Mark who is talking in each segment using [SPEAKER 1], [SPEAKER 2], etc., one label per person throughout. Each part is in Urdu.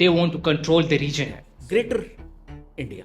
[SPEAKER 1] they want to control the region.
[SPEAKER 2] Greater India,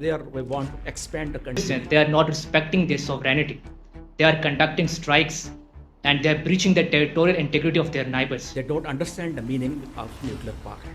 [SPEAKER 2] They want to expand the country.
[SPEAKER 1] They are not respecting their sovereignty. They are conducting strikes and they are breaching the territorial integrity of their neighbors.
[SPEAKER 2] They don't understand the meaning of nuclear power.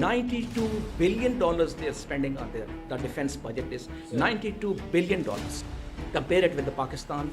[SPEAKER 2] $92 billion they are spending on the defense budget is $92 billion. Compare it with the Pakistan.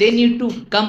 [SPEAKER 1] They need to come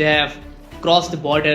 [SPEAKER 1] they have crossed the border.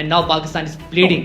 [SPEAKER 1] and now Pakistan is bleeding.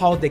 [SPEAKER 2] how they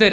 [SPEAKER 1] Sir,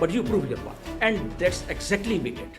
[SPEAKER 2] but you prove your part, and that's exactly we did.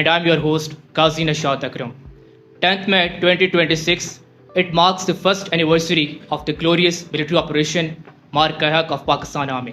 [SPEAKER 1] and I'm your host Qazi Nashat Akram. 10th May 2026, it marks the first anniversary of the glorious military operation Mar-Kahak of Pakistan Army.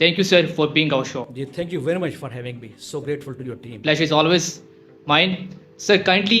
[SPEAKER 1] Thank you, sir, for being our show.
[SPEAKER 2] Thank you very much for having me. So grateful to your team.
[SPEAKER 1] Pleasure is always mine. Sir, kindly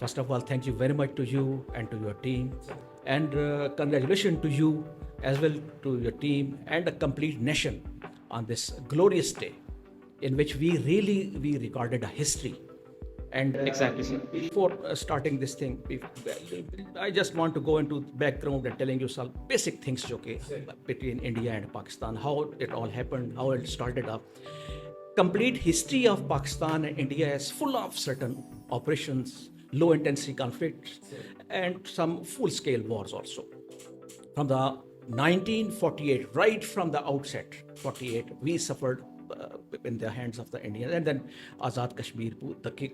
[SPEAKER 2] First of all, thank you very much to you and to your team, and congratulations to you as well, to your team and the complete nation on this glorious day in which we recorded a history. And
[SPEAKER 1] Exactly, sir.
[SPEAKER 2] Before starting this thing, I just want to go into background and telling you some basic things between India and Pakistan, how it all happened, how it started up. Complete history of Pakistan and India is full of certain operations, low intensity conflicts, and some full scale wars also. From the 1948, right from the outset, 48, we suffered in the hands of the Indians, and then Azad Kashmir, the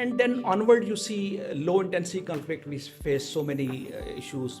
[SPEAKER 2] And then onward you see low intensity conflict, we face so many issues,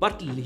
[SPEAKER 2] But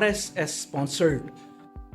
[SPEAKER 2] RSS sponsored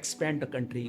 [SPEAKER 2] expand the country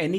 [SPEAKER 2] any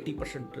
[SPEAKER 2] 80%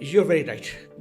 [SPEAKER 2] You're very right.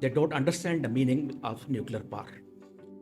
[SPEAKER 2] They don't understand the meaning of nuclear power.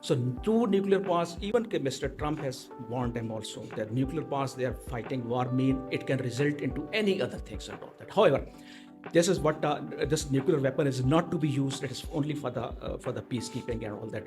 [SPEAKER 2] So two nuclear powers, even Mr. Trump has warned them also that nuclear powers they are fighting war mean it can result into any other things and all that. However, this is what this nuclear weapon is not to be used. It is only for the peacekeeping and all that.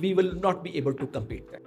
[SPEAKER 2] we will not be able to compete there.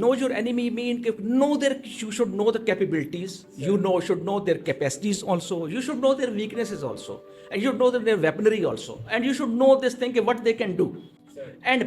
[SPEAKER 2] Know your enemy mean you should know the capabilities, you should know their capacities also, you should know their weaknesses also, and you should know their weaponry also, and you should know this thing what they can do. And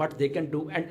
[SPEAKER 2] what they can do and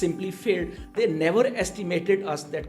[SPEAKER 2] simply failed. They never estimated us that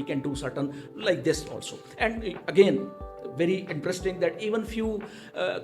[SPEAKER 2] we can do certain like this also. And again very interesting that even few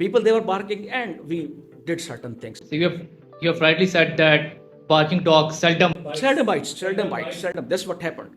[SPEAKER 2] People they were barking and we did certain things.
[SPEAKER 1] So you have rightly said that barking dog seldom
[SPEAKER 2] bites. That's what happened.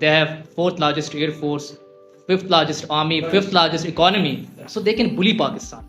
[SPEAKER 1] They have 4th largest air force, 5th largest army, 5th largest economy. So they can bully Pakistan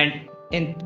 [SPEAKER 1] And in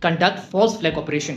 [SPEAKER 1] conduct false flag operation.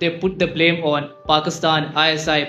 [SPEAKER 1] they put the blame on Pakistan, ISI,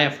[SPEAKER 1] IF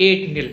[SPEAKER 1] 8-0,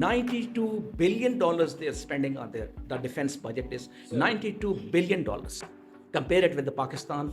[SPEAKER 2] $92 billion they are spending on the defense budget is $92 billion. Compare it with the Pakistan,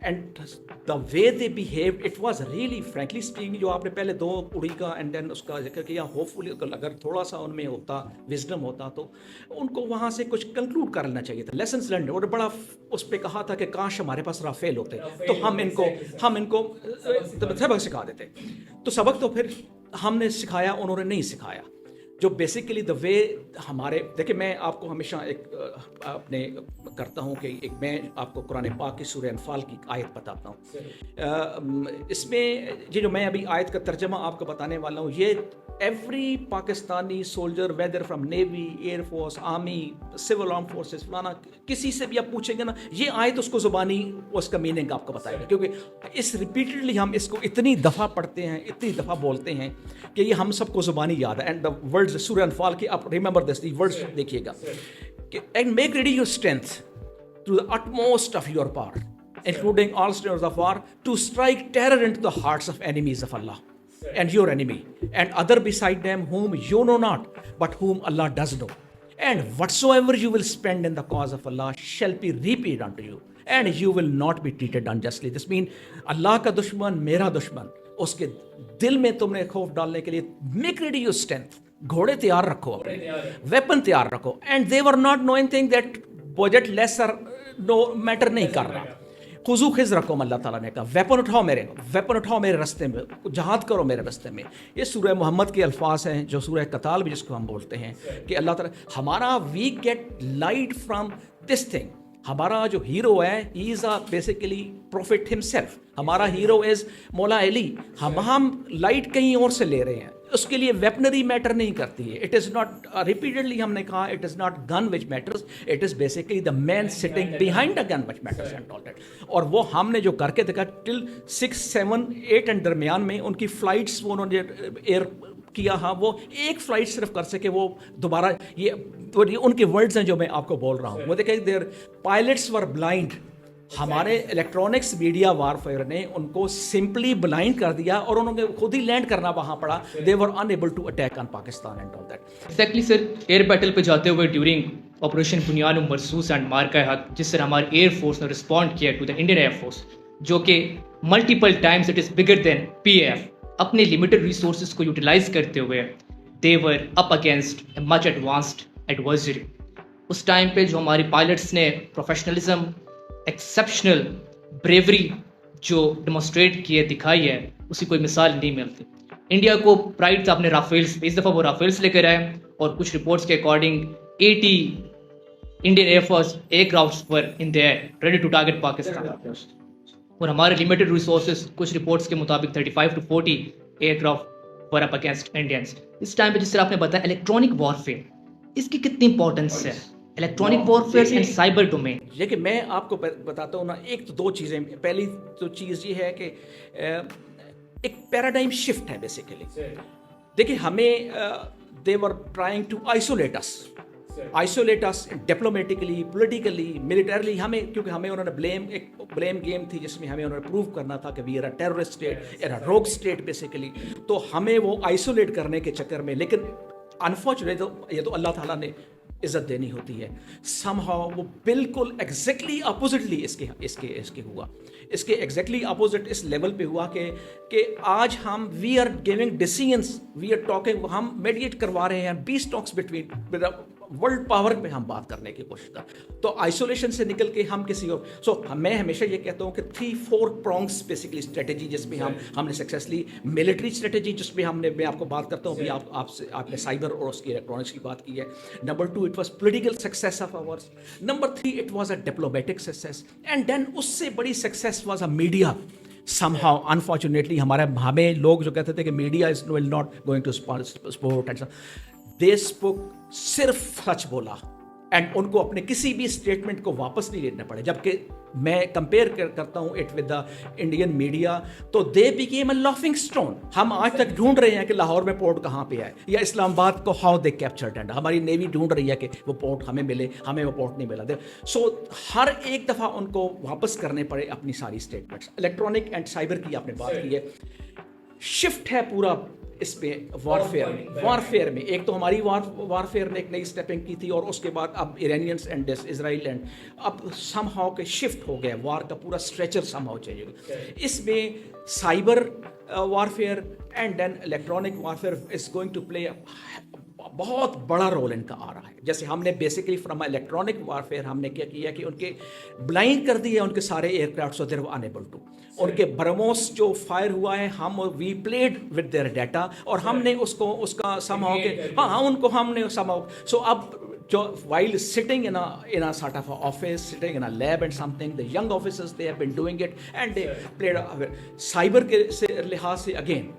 [SPEAKER 2] and the way they behaved, it was really, frankly speaking, جو آپ نے پہلے دو اڑی کا اینڈ دین اس کا ذکر کیا, ہوپفلی اگر تھوڑا سا ان میں ہوتا وزڈم ہوتا تو ان کو وہاں سے کچھ کنکلوڈ کر لینا چاہیے تھا, لیسنس لرنڈ. اور بڑا اس پہ کہا تھا کہ کاش ہمارے پاس رافیل ہوتے تو ہم ان کو سبق سکھا دیتے. تو سبق تو پھر ہم نے سکھایا, انہوں نے نہیں سکھایا. جو بیسیکلی دا وے ہمارے, دیکھیں میں آپ کو ہمیشہ ایک اپنے کرتا ہوں کہ ایک میں آپ کو قرآن پاک کی سورہ انفال کی آیت بتاتا ہوں. اس میں یہ جو میں ابھی آیت کا ترجمہ آپ کو بتانے والا ہوں, یہ every Pakistani soldier weather from navy, air force, army, civil arm forces, فلانا, کسی سے بھی آپ پوچھیں گے نا, یہ آیت اس کو زبانی اس کا میننگ آپ کو بتائے گا, کیونکہ اس ریپیٹڈلی ہم اس کو اتنی دفعہ پڑھتے ہیں, اتنی دفعہ بولتے ہیں کہ یہ ہم سب کو زبانی یاد ہے. اینڈ دا ورڈز سورہ انفال کی آپ ریمبر دس, دی ورڈز دیکھیے گا کہ and make ready your strength to the utmost of your power, including all streams of war, to strike terror into the hearts of enemies of Allah and your enemy, and other beside them whom you know not, but whom Allah does know. And whatsoever you will spend in the cause of Allah shall be repaid unto you, and you will not be treated unjustly. This means Allah کا دشمن, میرا دشمن, اس کے دل میں تم نے خوف ڈالنے کے لیے میک ریڈی یور اسٹرینتھ, گھوڑے تیار رکھو, اپنے ویپن تیار رکھو. And they were not knowing thing that budget lesser no matter نہیں کر رہا. خضو خضرکم, اللہ تعالیٰ نے کہا ویپن اٹھاؤ میرے راستے میں, جہاد کرو میرے راستے میں. یہ سورہ محمد کے الفاظ ہیں, جو سورہ قتال بھی جس کو ہم بولتے ہیں کہ اللہ تعالیٰ ہمارا we get light from this thing. ہمارا جو ہیرو ہے, he is basically prophet himself. ہمارا ہیرو از مولا علی. ہم لائٹ کہیں اور سے لے رہے ہیں, اس کے لیے ویپنری میٹر نہیں کرتی ہے. اٹ از ناٹ, ریپیٹڈلی ہم نے کہا, it is not gun which matters, it is basically the man sitting behind a gun which matters and all that. اور وہ ہم نے جو کر کے دیکھا ٹل 6, 7, 8 اینڈ درمیان میں ان کی فلائٹس وہ انہوں نے ایئر کیا, ہاں وہ ایک فلائٹ صرف کر سکے, وہ دوبارہ یہ ان کے ورڈز ہیں جو میں آپ کو بول رہا ہوں. وہ دیکھیں دیر پائلٹس ور بلائنڈ. ہمارے الیکٹرانکس میڈیا وارفیئر نے ان کو سمپلی بلائنڈ کر دیا اور انہوں نے خود ہی لینڈ کرنا وہاں پڑا. They were enable to attack on Pakistan and all that.
[SPEAKER 1] Exactly sir, air battle پہ جاتے ہوئے ڈیورنگ آپریشن بنیان و مرسوس اینڈ مارکا حق, جس سے ہمارے ایئر فورس نے رسپونڈ کیا to the Indian air force, جو کہ multiple times it is bigger than P A F. اپنے لمیٹڈ ریسورسز کو یوٹیلائز کرتے ہوئے they were up against a much advanced adversary. اس ٹائم پہ جو ہمارے پائلٹس نے پروفیشنلزم, ایکسیپشنل بریوری جو ڈیمونسٹریٹ کی ہے, دکھائی ہے, اسی کوئی مثال نہیں ملتی. انڈیا کو پرائڈ تھا اپنے رافیلس, اس دفعہ وہ رافیلس لے کر آئے, اور کچھ رپورٹس کے according 80 Indian air force aircrafts were in the air ready to target Pakistan. اور ہمارے لمیٹڈ ریسورسز کچھ رپورٹس کے مطابق 35 to 40 aircraft were up against Indians. اس ٹائم پہ جس طرح آپ نے بتایا الیکٹرانک وارفیئر, اس کی کتنی امپورٹنس ہے, electronic warfare and cyber domain.
[SPEAKER 2] یہ کہ میں آپ کو بتاتا ہوں نا, ایک تو دو چیزیں. پہلی تو چیز یہ ہے کہ ایک پیراڈائم شفٹ ہے بیسیکلی. دیکھیں ہمیں they were trying to isolate us diplomatically, politically, militarily. ہمیں کیونکہ ہمیں انہوں نے بلیم گیم تھی جس میں ہمیں انہوں نے پروو کرنا تھا کہ we are a terrorist state, a rogue state basically. تو ہمیں وہ آئسولیٹ کرنے کے چکر میں, لیکن انفارچونیٹلی یہ تو اللہ تعالیٰ نے عزت دینی ہوتی ہے, سم ہاؤ وہ بالکل ایگزیکٹلی اپوزٹلی اس کے ہوا. اس کے ایگزیکٹلی اپوزٹ اس لیول پہ ہوا کہ آج ہم we are giving decisions, we are talking, ہم میڈیٹ کروا رہے ہیں peace talks between world power پہ ہم بات کرنے کی کوشش کر. تو آئسولیشن سے نکل کے ہم کسی اور میں ہمیشہ یہ کہتا ہوں کہ 3-4 پرونگس بیسیکلی اسٹریٹجی, جس میں ہم نے سکسیسفلی ملٹری اسٹریٹجی, جس میں میں آپ کو بات کرتا ہوں, آپ نے سائبر اور اس کی الیکٹرانکس کی بات کی ہے. Number 2 it was political success of ours. Number 3 it was a diplomatic success. And then اس سے بڑی success was a media. somehow unfortunately ہمیں لوگ جو کہتے تھے کہ media is not going to support and they spoke, صرف سچ بولا, اینڈ ان کو اپنے کسی بھی اسٹیٹمنٹ کو واپس نہیں لینا پڑے. جبکہ میں کمپیئر کرتا ہوں it with the Indian media, تو they became a laughing stone. ہم آج تک ڈھونڈ رہے ہیں کہ لاہور میں پورٹ کہاں پہ ہے, یا اسلام آباد کو ہاؤ دے کیپچرڈ, اینڈ ہماری نیوی ڈھونڈ رہی ہے کہ وہ پورٹ ہمیں ملے, ہمیں وہ پورٹ نہیں ملا. سو ہر ایک دفعہ ان کو واپس کرنے پڑے اپنی ساری اسٹیٹمنٹس. الیکٹرانک اینڈ سائبر کی آپ نے بات کی ہے, شفٹ ہے پورا اس پہ وارفیئر میں ایک تو ہماری وارفیئر نے ایک نئی اسٹیپنگ کی تھی, اور اس کے بعد اب ایرانینس اینڈ اسرائیل اینڈ اب سم ہاؤ کے شفٹ ہو گیا, وار کا پورا اسٹریچر سم ہاؤ چینج ہو گیا. اس میں cyber warfare and then electronic warfare is going to play بہت بڑا رول ان کا آ رہا ہے. جیسے ہم نے بیسیکلی فرام الیکٹرانک وارفیئر ہم نے کیا کیا کہ ان کے بلائنڈ کر دیے ان کے سارے aircraft, so they enable to, ان کے برموس جو فائر ہوا ہے ہم we played with their data, اور ہم نے اس کا سم ہاؤ کے ہاں ان کو ہم نے سم ہاؤ سو اب جو while sitting in a sort of a office, sitting in a lab and something, the young officers, they have been doing it and they played cyber کے لحاظ سے again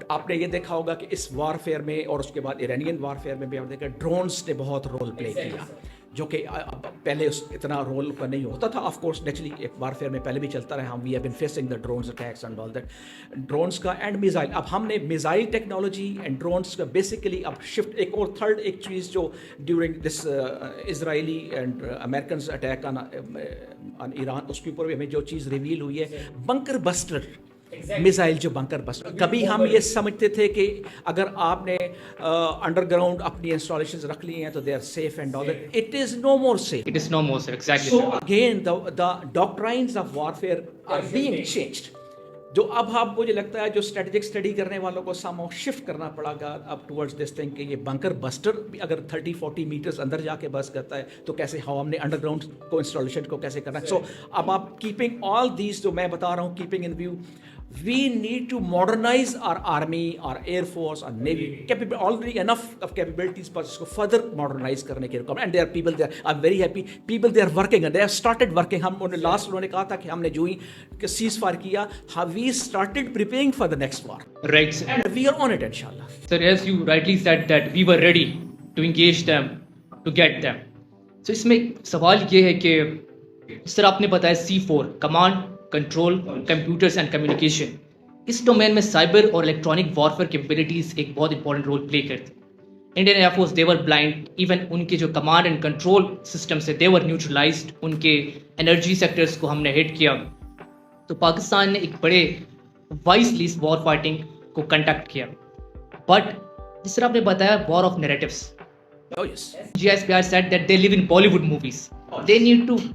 [SPEAKER 2] آپ نے یہ دیکھا ہوگا کہ اس وارفیئر میں اور اس کے بعد ایرانین وارفیئر میں بھی آپ نے دیکھا ڈرونس نے بہت رول پلے کیا, جو کہ پہلے اتنا رول کا نہیں ہوتا تھا. آف کورس نیچرلی ایک وارفیئر میں پہلے بھی چلتا رہا, ہم we have been facing the drones attacks and all that drones کا اینڈ میزائل. اب ہم نے میزائل ٹیکنالوجی اینڈ ڈرونس کا بیسیکلی اب شفٹ ایک اور تھرڈ ایک چیز جو during this Israeli and Americans attack on Iran, اس کے اوپر بھی ہمیں جو چیز ریویل ہوئی ہے بنکر بسٹر میزائل, جو بنکر بسٹر. کبھی ہم یہ سمجھتے تھے کہ اگر آپ نے انڈر گراؤنڈ اپنی انسٹالیشنز رکھ لی ہیں تو they are safe and all that. It is no more safe.
[SPEAKER 1] It is no more safe. Exactly.
[SPEAKER 2] So again the doctrines of warfare are being changed. جو اب مجھے لگتا ہے جو اسٹریٹجک اسٹڈی کرنے والوں کو سم شفٹ کرنا پڑا گا اب ٹورڈز دس تھنگ کہ یہ بنکر بسٹر بھی اگر 30-40 میٹرز اندر جا کے بس کرتا ہے تو کیسے ہم نے انڈر گراؤنڈ کو انسٹالیشن کو کیسے کرنا ہے. سو اب آپ کیپنگ آل دیز جو میں بتا رہا ہوں keeping in view, we need to modernize our army, our air force, our navy, already enough of capabilities, but isko further modernize karne ki requirement. And there are people there, I'm very happy, people they are working and they have started working. hum last unhone kaha tha ki humne jo hi ceasefire kiya, we started preparing for the next war.
[SPEAKER 1] Right, sir.
[SPEAKER 2] And we are on it inshallah.
[SPEAKER 1] Sir, as you rightly said that we were ready to engage them, to get them. So اس میں سوال یہ ہے کہ اس طرح آپ نے بتایا C4 command control computers and communication, اس ڈومین میں سائبر اور الیکٹرانک وارفیئر کیپیبلٹیز ایک بہت امپورٹنٹ رول پلے کرتی. Indian air force they were blind, even ان کے جو کمانڈ اینڈ کنٹرول سسٹمس ہے دے ور نیوٹرلائزڈ, ان کے انرجی سیکٹرس کو ہم نے ہٹ کیا. تو پاکستان نے ایک بڑے وائزلی اس وار فائٹنگ کو کنڈکٹ کیا. بٹ جس طرح آپ نے بتایا war of narratives,
[SPEAKER 2] Oh yes.
[SPEAKER 1] GSPR said that they live in Bollywood movies. They need to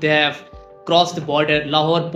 [SPEAKER 1] they have crossed the border. Lahore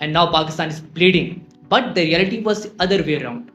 [SPEAKER 1] and now Pakistan is bleeding. But the reality was the other way around.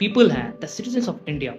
[SPEAKER 1] people ہیں, the citizens of India,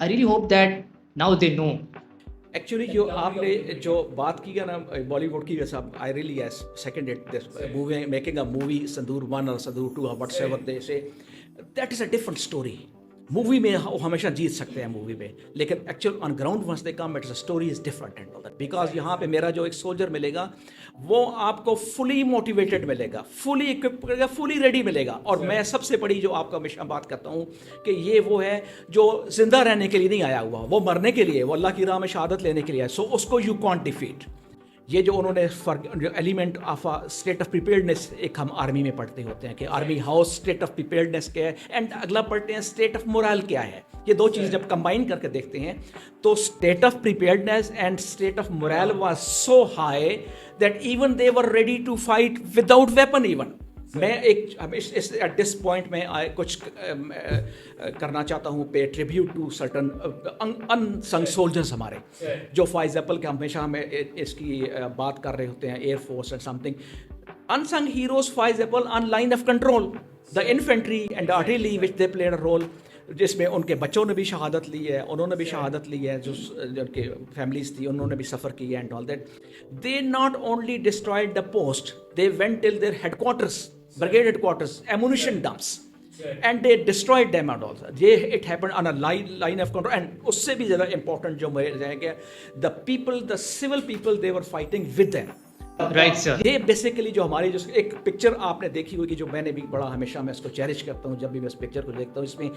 [SPEAKER 1] I really hope that now they know.
[SPEAKER 2] Actually جو آپ نے جو بات کی ہے نا بالی ووڈ کی, ویسے I really second it this movie making a movie Sindoor 1 اور سندور 2 اور what's ever they say, that is a different story. Movie میں وہ ہمیشہ جیت سکتے ہیں مووی میں, لیکن actual on ground once they come it's a story is different and all that. Because یہاں پہ میرا جو ایک سولجر ملے گا وہ آپ کو فلی موٹیویٹڈ ملے گا, فلی اکوپ ملے گا, فلی ریڈی ملے گا. اور میں سب سے بڑی جو آپ کا ہمیشہ بات کرتا ہوں کہ یہ وہ ہے جو زندہ رہنے کے لیے نہیں آیا ہوا, وہ مرنے کے لیے, وہ اللہ کی راہ میں شہادت لینے کے لیے ہے. سو اس کو یو کانٹ ڈیفیٹ. یہ جو انہوں نے ایلیمنٹ آف اسٹیٹ آف پریپیئرڈنیس ایک ہم آرمی میں پڑھتے ہوتے ہیں کہ آرمی ہاؤس اسٹیٹ آف پریپیئرڈنیس کیا ہے, اینڈ اگلا پڑھتے ہیں اسٹیٹ آف مورال کیا ہے. یہ دو چیز جب کمبائن کر کے دیکھتے ہیں تو state of preparedness and state of morale was so high that even they were ready to fight without weapon. Even میں ایک ایٹ دس پوائنٹ میں کچھ کرنا چاہتا ہوں پے ٹریبیوٹ ٹو سرٹن ان سنگ سولجرز ہمارے, جو فار ایگزامپل کہ ہمیشہ ہم اس کی بات کر رہے ہوتے ہیں air force and something unsung heroes, for example on line of control the infantry and artillery which they played a role, جس میں ان کے بچوں نے بھی شہادت لی ہے, انہوں نے بھی شہادت لی ہے, جو ان کے فیملیز تھی انہوں نے بھی سفر کی ہے and all that. They not only destroyed the post, they went till their headquarters, brigade headquarters, ammunition dumps, and they destroyed them and all that. It happened on a line of control. And usse bhi zyada important jo mujhe jayenge, the people, the civil people, they were fighting with them.
[SPEAKER 1] Right, sir.
[SPEAKER 2] یہ بیسیکلی جو ہماری جو ایک پکچر آپ نے دیکھی ہوگی جو میں نے بھی بڑا ہمیشہ میں اس کو چیریش کرتا ہوں جب بھی میں اس پکچر کو دیکھتا ہوں, اس میں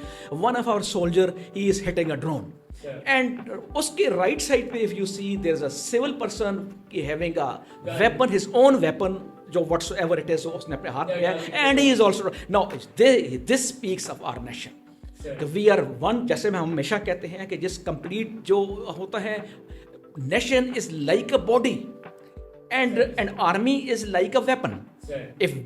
[SPEAKER 2] one of our soldier he is hitting a drone, and اس کے رائٹ سائڈ پہ if you see there is a civil person having a weapon, his own weapon, جو واٹس ایور اٹ از اس نے اپنے ہاتھ میں ہے, and he is also now this speaks of our nation. We are one, جیسے میں ہمیشہ کہتے ہیں کہ جس کمپلیٹ جو ہوتا ہے nation is like a body, and an army is like a weapon. If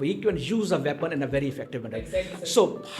[SPEAKER 2] we can use a weapon in a very effective manner. So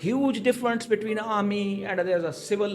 [SPEAKER 2] huge difference between army and there's a civil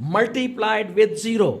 [SPEAKER 2] multiplied with zero,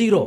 [SPEAKER 2] zero.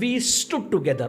[SPEAKER 2] we stood together.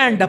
[SPEAKER 2] and the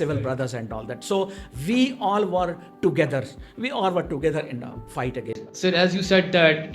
[SPEAKER 2] civil brothers and all that. So we all were together. We all were together in a fight against.
[SPEAKER 1] Sir, as you said that,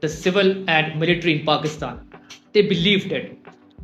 [SPEAKER 1] the civil and military in Pakistan. They believed it.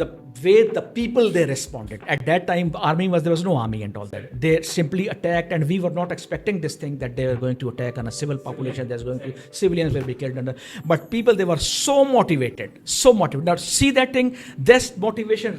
[SPEAKER 2] the way the people they responded at that time. There was no army and all that. They simply attacked, and we were not expecting this thing that they were going to attack on a civil population. There's going to civilians will be killed under. But people, they were so motivated. Now see that thing. This motivation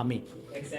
[SPEAKER 2] army.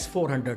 [SPEAKER 2] S-400,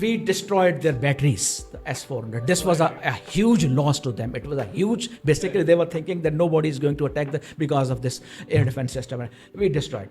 [SPEAKER 2] We destroyed their batteries, the S-400. This was a huge loss to them. It was a huge, basically they were thinking that nobody is going to attack because of this air defense system. We destroyed.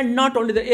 [SPEAKER 2] And not only the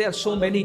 [SPEAKER 2] there are so many,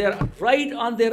[SPEAKER 2] they are right on their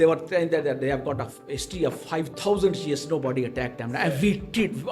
[SPEAKER 2] They were saying that they have got a history of 5,000 years nobody attacked them, and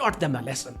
[SPEAKER 2] taught them a lesson.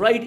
[SPEAKER 2] right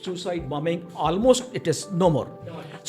[SPEAKER 2] suicide bombing almost it is no more.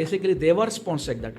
[SPEAKER 2] basically they were sponsoring that.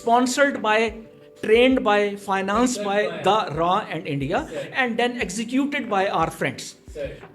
[SPEAKER 2] sponsored by, trained by, financed by the RAW and India, and then executed by our friends,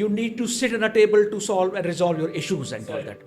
[SPEAKER 2] You need to sit at a table to solve and resolve your issues and all that.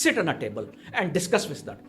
[SPEAKER 2] sit on a table and discuss with that.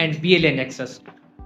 [SPEAKER 1] and BLA nexus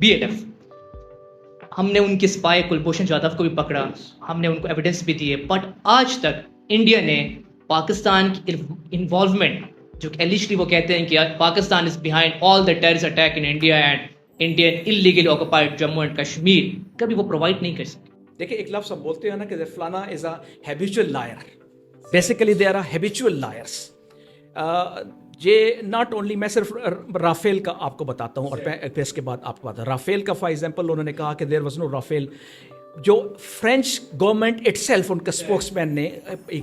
[SPEAKER 1] BLF. ہم نے ان کے اسپائی کلبھوشن جادو کو بھی پکڑا, ہم نے ان کو ایویڈنس بھی دیے, بٹ آج تک انڈیا نے پاکستان کی انوالومنٹ, جو کہ ایلیجلی وہ کہتے ہیں کہ Pakistan is behind all the terrorist attack in India and Indian illegally occupied Jammu and Kashmir, کبھی وہ پرووائڈ نہیں کر سکے.
[SPEAKER 2] دیکھیں ایک لفظ ہم بولتے ہیں نا کہ فلانا is a habitual liar, basically they are habitual liars. یہ ناٹ اونلی, میں صرف رافیل کا آپ کو بتاتا ہوں اور پھر اس کے بعد آپ کو بتاتا ہوں. رافیل کا فار ایگزامپل انہوں نے کہا کہ دیر واز نو رافیل, جو فرینچ گورنمنٹ اٹ سیلف, ان کا اسپوکس مین نے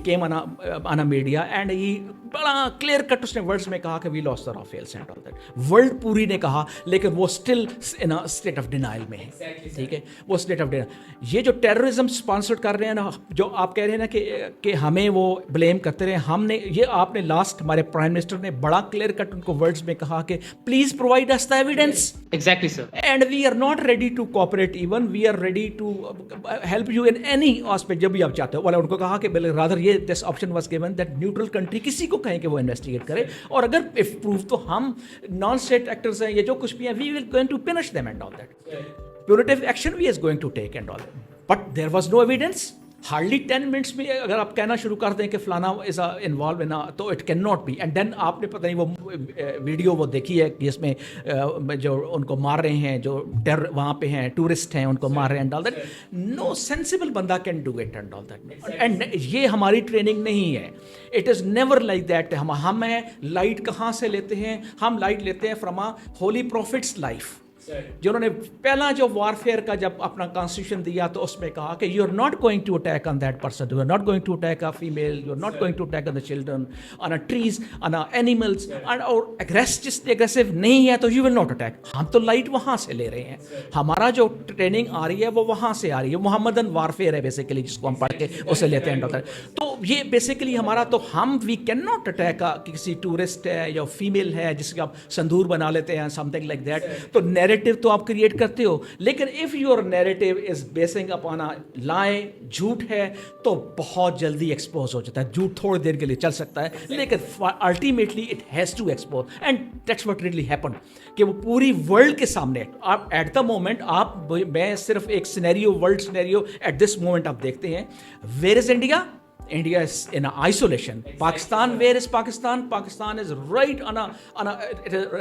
[SPEAKER 2] کیم آنا میڈیا اینڈ ہی بڑا کلیئر کٹ اس نے ورڈس میں کہا کہ وی لاس دا رافیلس اینڈ آل دیٹ. ورلڈ پوری نے کہا, لیکن وہ still in state of denial میں ہے. ٹھیک ہے, وہ اسٹیٹ آف ڈینائل. یہ جو ٹیررزم اسپانسر کر رہے ہیں نا, جو آپ کہہ رہے ہیں نا کہ ہمیں وہ بلیم کرتے رہے, ہم نے یہ آپ نے لاسٹ ہمارے پرائم منسٹر نے بڑا کلیئر کٹ ان کو ورڈس میں کہا کہ please provide us the evidence.
[SPEAKER 1] Exactly sir.
[SPEAKER 2] And we are not ready to cooperate, even we are ready to help you in any aspect جب بھی آپ چاہتے ہو. والا ان کو کہا کہ رادر یہ this option was given that neutral country کسی کو کہیں کہ وہ انویسٹیگیٹ کرے, اور اگر اف پروف تو ہم نان اسٹیٹ ایکٹرز ہیں, یہ جو کچھ بھی ہیں, we will going to punish them and all that. Punitive action we is going to take and all that, but there was no evidence. Hardly 10 minutes میں اگر آپ کہنا شروع کر دیں کہ فلانا از انوالو ان, تو it can not be. And then آپ نے پتہ نہیں وہ ویڈیو وہ دیکھی ہے کہ اس میں جو ان کو مار رہے ہیں, جو وہاں پہ ہیں ٹورسٹ ہیں, ان کو مار رہے ہیں and all that. No sensible بندہ can do it and all that. And یہ ہماری ٹریننگ نہیں ہے. It is never like that. ہم ہیں لائٹ کہاں سے لیتے ہیں, ہم لائٹ لیتے ہیں فرام ہولی پروفٹس لائف, جنہوں نے پہلا جو وارفیئر کا جب اپنا کانسٹیٹیوشن دیا تو اس میں کہا کہ you are not going to attack on that person, you are not going to attack a female, you are not going to attack on the children, on a trees, on a animals, اور اگریسو نہیں ہے تو یو ول ناٹ اٹیک. ہم تو لائٹ وہاں سے لے رہے ہیں, ہمارا جو ٹریننگ آ رہی ہے وہ وہاں سے آ رہی ہے. محمدن وارفیئر ہے بیسیکلی, جس کو ہم پڑھ کے اسے لیتے ہیں. تو یہ بیسیکلی ہمارا, تو ہم وی کین ناٹ اٹیک کسی ٹورسٹ ہے یا فیمیل ہے جس کا آپ سندور بنا لیتے ہیں, سم تھنگ لائک دیٹ. تو نیریٹو تو آپ کریٹ کرتے ہو, لیکن if your narrative is basing upon لائے, جھوٹ ہے, تو بہت جلدی ایکسپوز ہو جاتا ہے. جھوٹ تھوڑی دیر کے لیے چل سکتا ہے, لیکن ultimately it has to expose, and that's what really happen, کہ وہ پوری ورلڈ کے سامنے آپ ایٹ دا مومنٹ, آپ میں صرف ایک scenario, world scenario at this moment آپ دیکھتے ہیں. Where is India? India is in isolation. Pakistan, where is Pakistan? Pakistan is right on a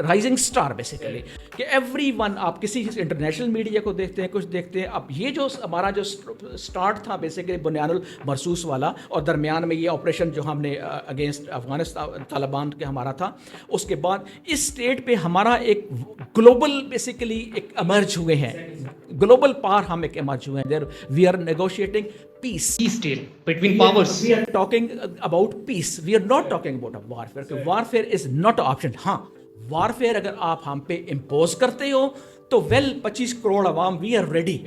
[SPEAKER 2] rising star basically. کہ everyone, آپ کسی انٹرنیشنل میڈیا کو دیکھتے ہیں, کچھ دیکھتے ہیں. اب یہ جو ہمارا جو سٹارٹ تھا بیسیکلی بنیان المرصوص والا, اور درمیان میں یہ آپریشن جو ہم نے اگینسٹ افغانستان طالبان کے ہمارا تھا, اس کے بعد اس اسٹیٹ پہ ہمارا ایک گلوبل بیسیکلی ایک ایمرج ہوئے ہیں, گلوبل پار ہم ایک ایمرج ہوئے ہیں. We are negotiating peace deal
[SPEAKER 1] between powers.
[SPEAKER 2] We are talking about peace. We are not talking about a warfare. Warfare is not an option. ہاں, warfare اگر آپ ہم پہ impose کرتے ہو تو 25 کروڑ عوام, we are ready.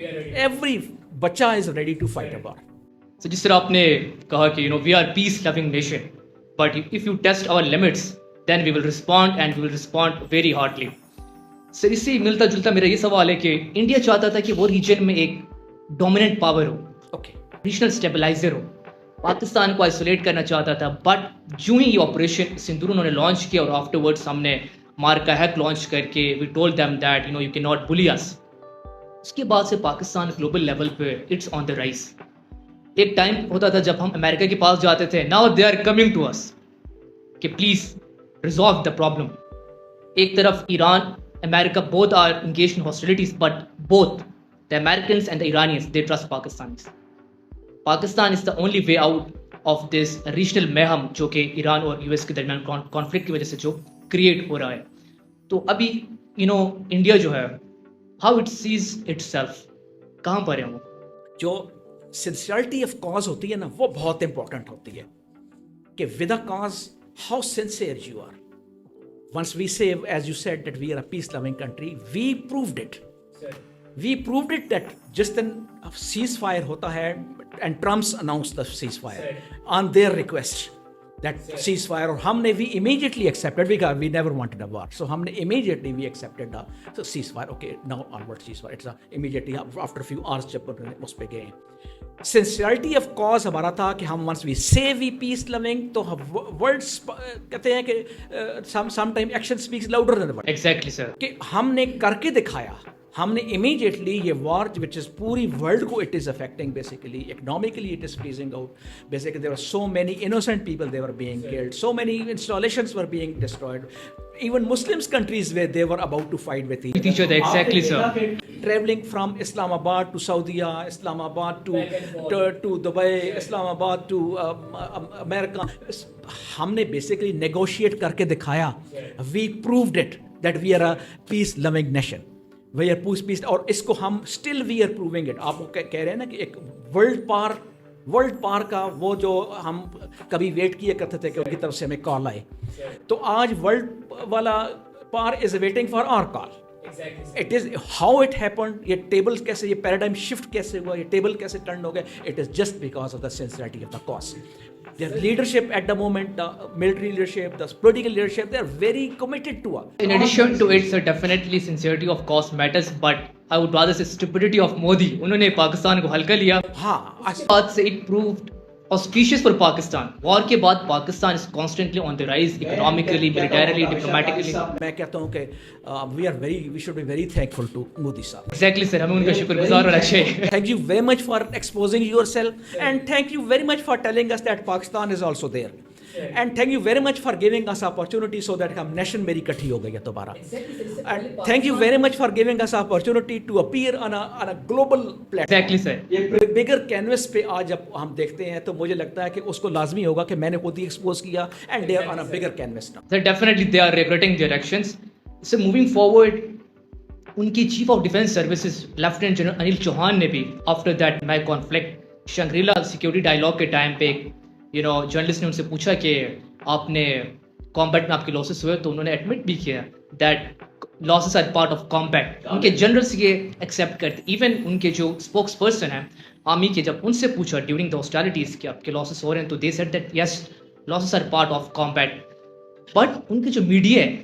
[SPEAKER 2] Every بچہ is ready to fight a war.
[SPEAKER 1] So جس طرح آپ نے کہا کہ we are peace loving nation, but if you test our limits then we will respond, and we will respond very hardly. سر اس سے ملتا جلتا میرا یہ سوال ہے کہ انڈیا چاہتا تھا کہ وہ ریجن میں ایک ڈومیننٹ پاور ہو, ریجنل اسٹیبلائزر ہو, پاکستان کو آئسولیٹ کرنا چاہتا تھا. بٹ جو ہی یہ آپریشن سندور انہوں نے لانچ کیا, اور آفٹر ورڈس ہم نے مارکا ہیک لانچ کر کے we told them that you can not bully us, اس کے بعد سے پاکستان گلوبل لیول پہ اٹس آن دا رائز. ایک ٹائم ہوتا تھا جب ہم امریکہ کے پاس جاتے تھے, now they are coming to us کہ پلیز ریزالو دا پرابلم. ایک طرف ایران, امریکہ, both are engaged in hostilities, but both the Americans and the Iranians, they trust Pakistanis. Pakistan is the only way out of this regional mayhem جو کہ ایران اور US کے درمیان کانفلکٹ کی وجہ سے جو کریٹ ہو رہا ہے. تو ابھی انڈیا جو ہے, how it sees itself, کہاں پر ہے وہ؟
[SPEAKER 2] جو sincerity of cause ہوتی ہے نا, وہ بہت امپورٹنٹ ہوتی ہے کہ with a cause how sincere you are. Once we say, as you said, that we are a peace loving country, we proved it. We proved it that just then a ceasefire hota hai, and Trump's announced the ceasefire on their request. That ceasefire, or humne we immediately accepted, because we never wanted a war. So humne immediately we accepted the ceasefire. Okay, now onward ceasefire. It's immediately after a few hours jab us pe gaye. Sincerity of cause ہمارا تھا کہ ہم once we say we peace loving, تو words کہتے ہیں کہ sometime action speaks louder than words.
[SPEAKER 1] Exactly sir.
[SPEAKER 2] کہ ہم نے کر کے دکھایا, ہم نے امیجیٹلی یہ وار وچ از پوری ورلڈ کو it is affecting basically economically it is freezing out basically there are so many innocent people they were being killed so many installations were being destroyed even Muslims countries where they were about to fight with
[SPEAKER 1] each other. Exactly, sir.
[SPEAKER 2] Traveling from Islamabad to Saudi, Islamabad to Dubai, Islamabad to America, ہم نے basically negotiate کرکے دکھایا. We proved it that we are a peace loving nation. We are peace اور اس کو ہم still we are proving it. آپ کہہ رہے ہیں نا کہ ایک ورلڈ پار کا وہ جو ہم کبھی ویٹ کیا کرتے تھے کہ ان کی طرف سے ہمیں کال آئے, تو آج ورلڈ والا پار is waiting for our call. It is how it happened, یہ ٹیبل کیسے, یہ پیراڈائم شفٹ کیسے ہوا, یہ ٹیبل کیسے ٹرن ہو گیا, it is just because of the سنسریٹی of the cause. Their leadership at the moment, the military leadership, the political leadership, they are very committed to us.
[SPEAKER 1] In addition to it, sir, definitely sincerity of cause matters, but I would rather say stupidity of Modi. انہوں نے پاکستان کو ہلکا لیا.
[SPEAKER 2] ہاں,
[SPEAKER 1] بات سے it proved auspicious for Pakistan. وار کے بعد Pakistan is constantly on the rise economically, militarily, diplomatically.
[SPEAKER 2] میں کہتا ہوں کہ we should be very thankful to Modi صاحب.
[SPEAKER 1] Exactly, sir. ہمیں ان کا شکر گزار ہونا چاہیے.
[SPEAKER 2] Thank you very much for exposing yourself and thank you very much for telling us that Pakistan is also there. And thank you very much for giving us opportunity so that ہم نیشن میری کٹھی ہو گئی ہے دوبارہ. And thank you very much for giving us opportunity to appear on a global platform.
[SPEAKER 1] Exactly, sir.
[SPEAKER 2] یہ bigger canvas پہ آج جب ہم دیکھتے ہیں تو مجھے لگتا ہے کہ اس کو لازمی ہوگا کہ میں نے خود ہی ایکسپوز کیا and they are on a bigger canvas now.
[SPEAKER 1] Sir, definitely they are regretting their actions. So moving forward, ان کی chief of defence services lieutenant general Anil Chauhan نے بھی after that my conflict Shangri-La security dialogue کے ٹائم پہ جرنلسٹ نے ان سے پوچھا کہ آپ نے کامبیٹ میں آپ کے لاسز ہوئے, تو انہوں نے ایڈمٹ بھی کیا that losses are part of combat. ان کے جنرلس یہ ایکسیپٹ کرتے, ایون ان کے جو اسپوکس پرسن ہیں آرمی کے, جب ان سے پوچھا ڈیورنگ دا ہاسٹیلٹیز کہ آپ کے لاسز ہو رہے ہیں, تو they said that yes losses are part of combat. But ان کی جو میڈیا ہے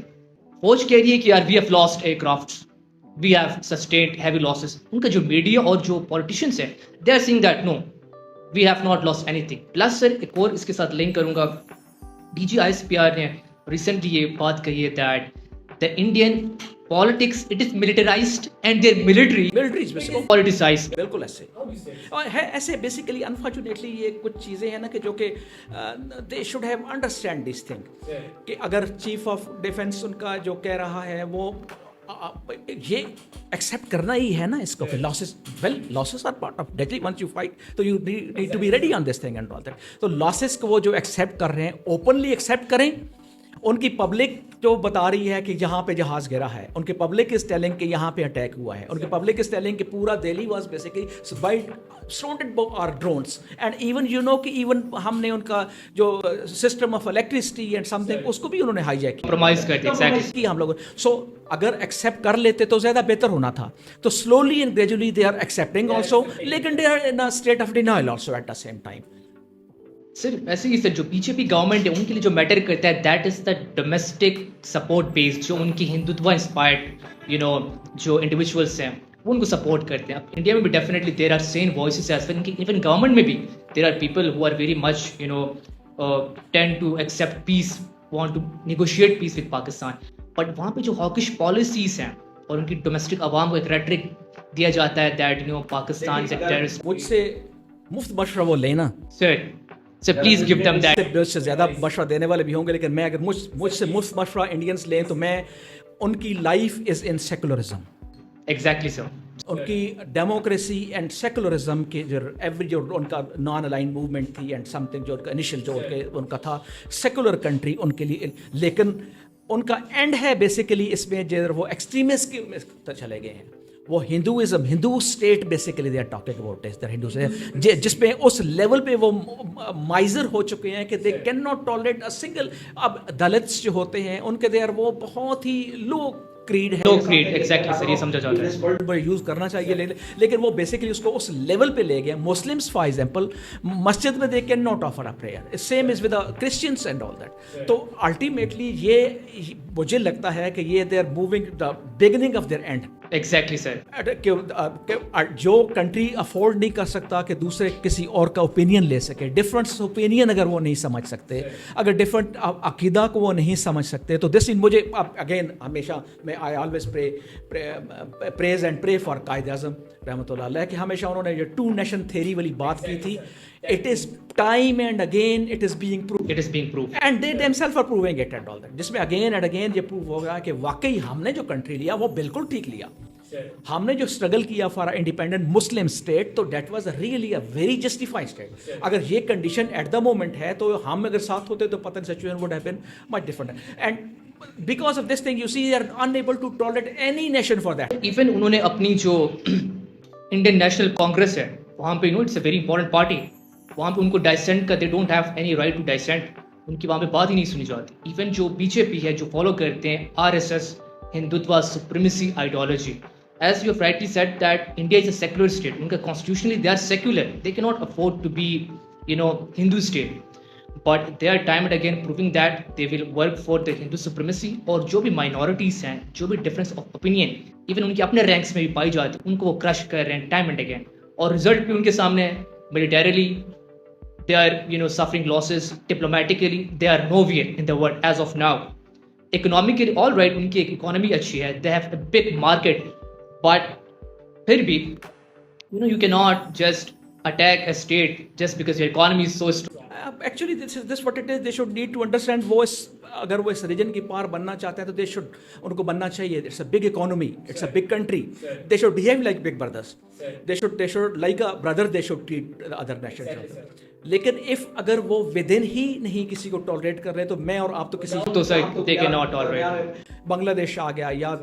[SPEAKER 1] فوج کہہ رہی ہے کہ یار وی ہیو لاسٹ ایئر کرافٹس, we have sustained heavy losses. ان کا جو میڈیا اور جو پولیٹیشینس ہیں they are saying that no, we have not lost anything. Plus sir, ایک اور اس کے ساتھ لنک کروں گا, D G I S P R نے ریسنٹلی یہ بات کہی ہے that the Indian politics it is militarized and their military is politicized.
[SPEAKER 2] بالکل ایسے اور ہے ایسے بیسیکلی انفارچونیٹلی یہ کچھ چیزیں ہیں نا کہ جو کہ they should have understand this thing کہ اگر چیف آف ڈیفینس ان کا جو کہہ رہا ہے وہ یہ ایکسیپٹ کرنا ہی ہے نا اس کو کہ losses are part of deadly once you fight, so you need to be ready on this thing and all that. تو losses کو وہ جو ایکسیپٹ کر رہے ہیں اوپنلی ایکسیپٹ کریں. ان کی پبلک جو بتا رہی ہے کہ یہاں پہ جہاز گرا ہے, ان کی پبلک از ٹیلنگ کہ یہاں پہ اٹیک ہوا ہے, ان کی پبلک از ٹیلنگ کہ پورا Delhi was basically surrounded by our drones and even کہ ایون ہم نے ان کا جو system of electricity and something اس کو بھی انہوں نے ہائی جیک کیا ہم لوگوں. سو اگر ایکسیپٹ کر لیتے تو زیادہ بہتر ہونا تھا. تو slowly and gradually they are accepting also, لیکن they are in a state of denial also at the same time.
[SPEAKER 1] Sir ایسے ہی سر جو بی جے پی گورنمنٹ ہے ان کے لیے جو میٹر کرتا ہے that is the domestic support base, جو ان کی ہندوتوا انسپائرڈ جو انڈیویجولس ہیں وہ ان کو سپورٹ کرتے ہیں. اب انڈیا میں بھی definitely there are seen voices as well, even government میں بھی there are people who are very much tend to accept peace, want to negotiate peace with Pakistan. But وہاں پہ جو ہاکش پالیسیز ہیں اور ان کی ڈومیسٹک عوام کو ایک ریٹرک دیا جاتا ہے that Pakistan is a terrorist.
[SPEAKER 2] مجھ سے مفت مشورہ وہ لینا
[SPEAKER 1] sir please give them that.
[SPEAKER 2] سے زیادہ مشورہ دینے والے بھی ہوں گے, لیکن میں اگر مجھ سے مفت مشورہ انڈینس لیں تو میں ان کی life is in secularism.
[SPEAKER 1] Exactly sir.
[SPEAKER 2] ان کی ڈیموکریسی اینڈ سیکولرزم کی جو ان کا نان الائن موومنٹ تھی اینڈ سم تھنگ جو ان کا انیشیل جو ان کا تھا سیکولر کنٹری ان کے لیے, لیکن ان کا اینڈ ہے بیسیکلی اس میں جو وہ ایکسٹریمسٹ کی چلے گئے ہیں. وہ Hinduism, Hindu state basically they are talking about is the Hindus, جس پہ اس لیول پہ وہ مائزر ہو چکے ہیں کہ دے can not tolerate a single. اب دلتس جو ہوتے ہیں ان کے دے آر وہ بہت ہی لو کریڈ ہے,
[SPEAKER 1] ایگزیکٹلی سر یہ سمجھا جاتا ہے
[SPEAKER 2] یوز کرنا چاہیے, لیکن وہ بیسیکلی اس کو اس لیول پہ لے گئے. مسلمس فار ایگزامپل مسجد میں they can not offer a prayer, same is with Christians and all that. تو الٹیمیٹلی یہ مجھے لگتا ہے کہ یہ they are moving the beginning of their end.
[SPEAKER 1] Exactly, sir.
[SPEAKER 2] جو کنٹری افورڈ نہیں کر سکتا کہ دوسرے کسی اور کا اوپینین لے سکے, ڈفرنٹ اوپینین اگر وہ نہیں سمجھ سکتے, اگر ڈفرنٹ عقیدہ کو وہ نہیں سمجھ سکتے, تو دس مجھے اگین ہمیشہ میں I always praise and pray for Quaid Azam رحمۃ اللہ علیہ کہ ہمیشہ انہوں نے جو ٹو نیشن تھیوری والی بات کی تھی. It is time and again it is being proved.
[SPEAKER 1] It is being proved.
[SPEAKER 2] And they themselves are proving it and all that. جس میں again and again یہ prove ہو گیا کہ واقعی ہم نے جو کنٹری لیا وہ بالکل ٹھیک لیا. ہم نے جو اسٹرگل کیا فار انڈیپینڈنٹ مسلم اسٹیٹ, تو that was really a very justified state. اگر یہ کنڈیشن ایٹ دا مومنٹ ہے تو ہم اگر ساتھ ہوتے تو پتہ situation would have been much different. And because of this thing you see they are unable to tolerate any nation for that.
[SPEAKER 1] Even انہوں نے اپنی جو انڈین نیشنل کانگریس ہے وہاں پہ it's a very important party, وہاں پہ ان کو ڈائسینٹ کا they don't have any right to dissent, ان کی وہاں پہ بات ہی نہیں سنی جاتی. ایون جو بی جے پی ہے جو فالو کرتے ہیں RSS Hindutva supremacy ideology, as you have rightly said that India is a secular state, ان کا constitutionally they are secular, they cannot afford to be Hindu state, but they are time and again proving that they will work for the Hindu supremacy. اور جو بھی minorities ہیں, جو بھی difference of opinion even ان کے اپنے ranks میں بھی پائی جاتی, ان کو وہ crush کر رہے ہیں time and again, اور result بھی ان کے سامنے ہے. militarily they are suffering losses, diplomatically they are nowhere in the world as of now. Economically all right, ان کی ایک economy اچھی ہے, they have a big market, but پھر بھی you cannot just attack a state just because your economy is so strong.
[SPEAKER 2] Actually this what it is, they should need to understand وہ اگر وہ اس ریجن کی پار بننا چاہتے ہیں تو they should ان کو بننا چاہیے. It's a big economy, it's a big country, they should behave like big brothers, they should like a brother, they should treat the other nations. لیکن if اگر وہ ودن ہی نہیں کسی کو ٹالریٹ کر رہے تو میں اور آپ تو کسی
[SPEAKER 1] تو they cannot tolerate.
[SPEAKER 2] بنگلہ دیش آ گیا یا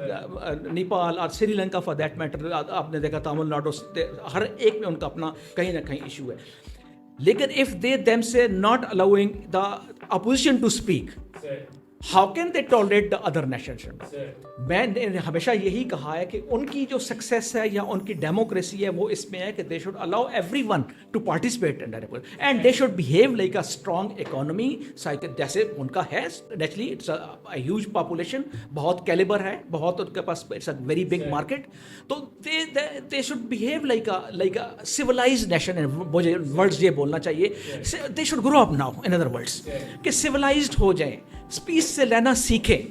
[SPEAKER 2] نیپال اور Sri Lanka for that matter, آپ نے دیکھا تامل ناڈو, ہر ایک میں ان کا اپنا کہیں نہ کہیں ایشو ہے. لیکن if they them say not allowing the opposition to speak, how can they tolerate the other nations? میں نے ہمیشہ یہی کہا ہے کہ ان کی جو سکسیس ہے یا ان کی ڈیموکریسی ہے وہ اس میں ہے کہ they should allow everyone to participate in that, and they should behave like a strong economy. جیسے ان کا ہے naturally it's a huge population, بہت کیلیبر ہے, بہت ان کے پاس it's a very big market, تو they should behave like a civilized nation. مجھے words یہ بولنا چاہیے, they should grow up now, in other words, کہ civilized ہو جائیں, پیس سے لینا سیکھیں.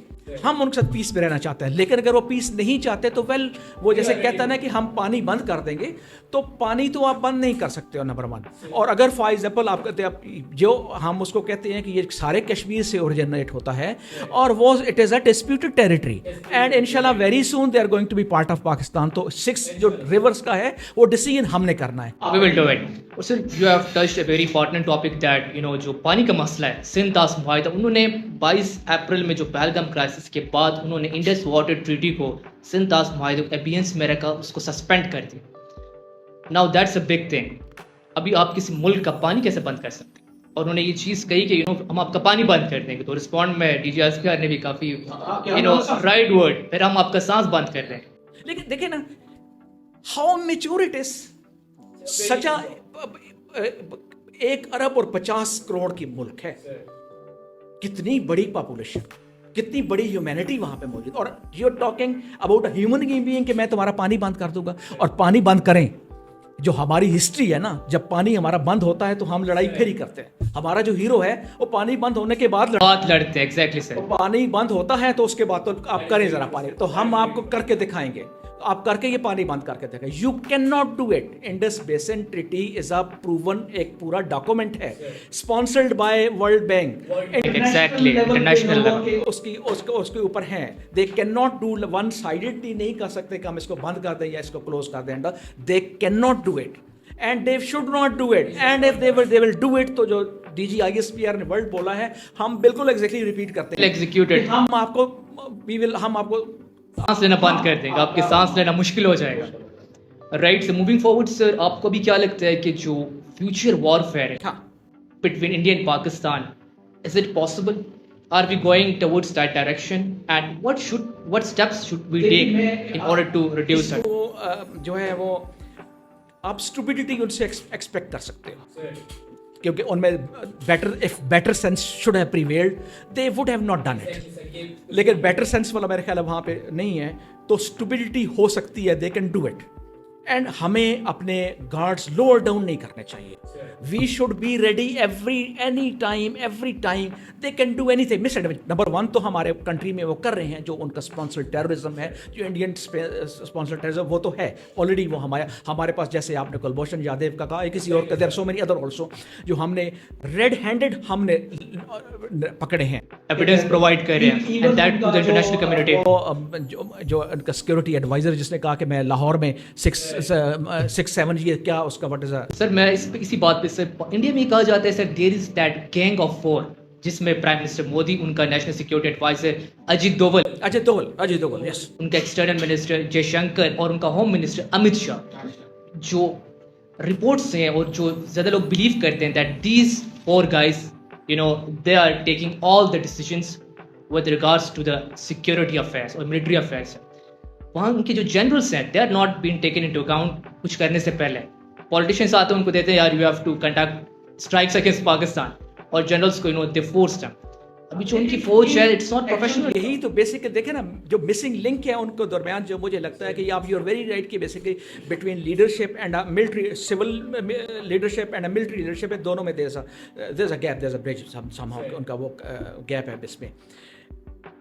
[SPEAKER 2] ہم ان کے ساتھ پیس پہ رہنا چاہتے ہیں, لیکن اگر وہ پیس نہیں چاہتے تو ویل وہ جیسے کہتا ہے نا کہ ہم پانی بند کر دیں گے, تو پانی تو آپ بند نہیں کر سکتے ہو نمبر 1. اور اگر فار ایگزامپل آپ کہتے ہیں جو ہم اس کو کہتے ہیں کہ یہ سارے کشمیر سے اوریجنیٹ ہوتا ہے اور وہ it is a disputed territory and انشاءاللہ very soon they are going to be part of Pakistan. تو 6 جو ریورس کا ہے وہ ڈیسیژن ہم نے کرنا ہے.
[SPEAKER 1] We will do it. Sir, you have touched a very important topic that جو پانی کا مسئلہ ہے, سندھ طاس معاہدہ, انہوں نے 22 اپریل میں جو پہلگام کرائسس کے بعد انہوں نے انڈس واٹر ٹریٹی کو, سندھ طاس معاہدے کو ابینس میں رکھا, اس کو سسپینڈ کر دیا. Now that's a big thing. ابھی آپ کسی ملک کا پانی کیسے بند کر سکتے ہیں؟ اور انہوں نے یہ چیز کہی کہ ہم آپ کا پانی بند کر دیں گے, تو رسپونڈ میں ڈی جی اصغر نے بھی کافی رائٹ ورڈ, پھر ہم آپ کا سانس بند کر دیں.
[SPEAKER 2] لیکن دیکھیں نا ہاؤ میچور اٹ از, سچا 1 ارب اور 50 کروڑ کی ملک ہے, کتنی بڑی پاپولیشن, کتنی بڑی ہیومینٹی وہاں پہ موجود, اور you are talking about a human being کہ میں تمہارا پانی بند کر دوں گا. اور پانی بند کریں, جو ہماری ہسٹری ہے نا, جب پانی ہمارا بند ہوتا ہے تو ہم لڑائی پھر ہی کرتے ہیں. ہمارا جو ہیرو ہے وہ پانی بند ہونے کے بعد
[SPEAKER 1] لڑتے ہیں. ایگزیکٹلی سر,
[SPEAKER 2] پانی بند ہوتا ہے تو اس کے بعد تو آپ کریں ذرا پانی, تو ہم آپ کو کر کے دکھائیں گے, آپ کر کے یہ پانی بند کر کے دیکھیں. You can not do it. Indus basin treaty is a proven, ایک پورا ڈاکومنٹ ہے sponsored by world bank,
[SPEAKER 1] exactly international level,
[SPEAKER 2] اس کے اوپر ہیں. They can not do one sidedly, نہیں کر سکتے کہ ہم اس کو بند کر دیں یا اس کو کلوز کر دیں. They can not do it and they should not do it, and if they will do it, تو جو D G I S P R نے ورڈ بولا ہے ہم بالکل ایگزیکٹلی ریپیٹ کرتے ہیں,
[SPEAKER 1] ایگزیکیوٹڈ.
[SPEAKER 2] ہم آپ کو ہم آپ کو
[SPEAKER 1] سانس لینا بند کر دیں گے, آپ کے سانس لینا مشکل ہو جائے گا. Right, so moving forward sir, آپ کو بھی کیا لگتا ہے کہ جو فیوچر وارفیئر ہے between India and Pakistan, is it possible, are we going towards that direction, and what steps should we take in order to reduce it?
[SPEAKER 2] جو ہے وہ آپ اسٹوپیڈیٹی ان سے ایکسپیکٹ کر سکتے ہو, کیونکہ ان میں better sense should have prevailed, they would have not done it. لیکن بیٹر سینس والا میرے خیال ہے وہاں پہ نہیں ہے. تو اسٹیبلٹی ہو سکتی ہے, they can do it. And ہمیں اپنے گارڈز لوور ڈاؤن نہیں کرنے چاہیے. We should be ready every time they can do anything. Number 1 تو ہمارے کنٹری میں وہ کر رہے ہیں جو ان کا اسپانسر ٹیررزم ہے, جو انڈین اسپانسر ٹیررزم, وہ تو ہے آلریڈی. وہ ہمارے پاس جیسے آپ نے کلبھوشن یادیو کا کہا, کسی اور کا, دیر سو مینی ادر آلسو, جو ہم نے ریڈ ہینڈڈ ہم نے پکڑے ہیں,
[SPEAKER 1] ایویڈنس پرووائڈ کر رہے ہیں, and that to the international community.
[SPEAKER 2] جو ان کا سیکورٹی ایڈوائزر جس نے کہا کہ میں لاہور میں 6-7 یہ کیا اس کا وٹ از.
[SPEAKER 1] سر میں اسی بات پہ سر, انڈیا میں کہا جاتا ہے سر دیر از دیٹ گینگ آف 4 جس میں پرائم منسٹر مودی, ان کا national security advisor Ajit Doval,
[SPEAKER 2] یس,
[SPEAKER 1] ان کا ایکسٹرنل منسٹر جے شنکر, اور ان کا ہوم منسٹر امت شاہ, جو رپورٹس ہیں اور جو زیادہ لوگ بلیو کرتے ہیں that these 4 guys they are taking all the decisions with regards to the security affairs or military affairs. وہاں ان کے جو جنرلس ہیں they are not being taken into account کچھ کرنے سے پہلے. پولیٹیشینس آتے ہیں ان کو دیتے ہیں یار you have to conduct strikes against Pakistan, اور جنرلس کو they forced them. ابھی جو ان کی فوج ہے اٹس ناٹ پروفیشنل.
[SPEAKER 2] یہی تو بیسک دیکھیں نا, جو مسنگ لنک ہے ان کے درمیان, جو مجھے لگتا ہے کہ آپ یو آر ویری رائٹ کہ basically between leadership and military, civil leadership and military leadership, دونوں میں دیر is a gap, there is a bridge some how, ان کا وہ گیپ ہے اس میں.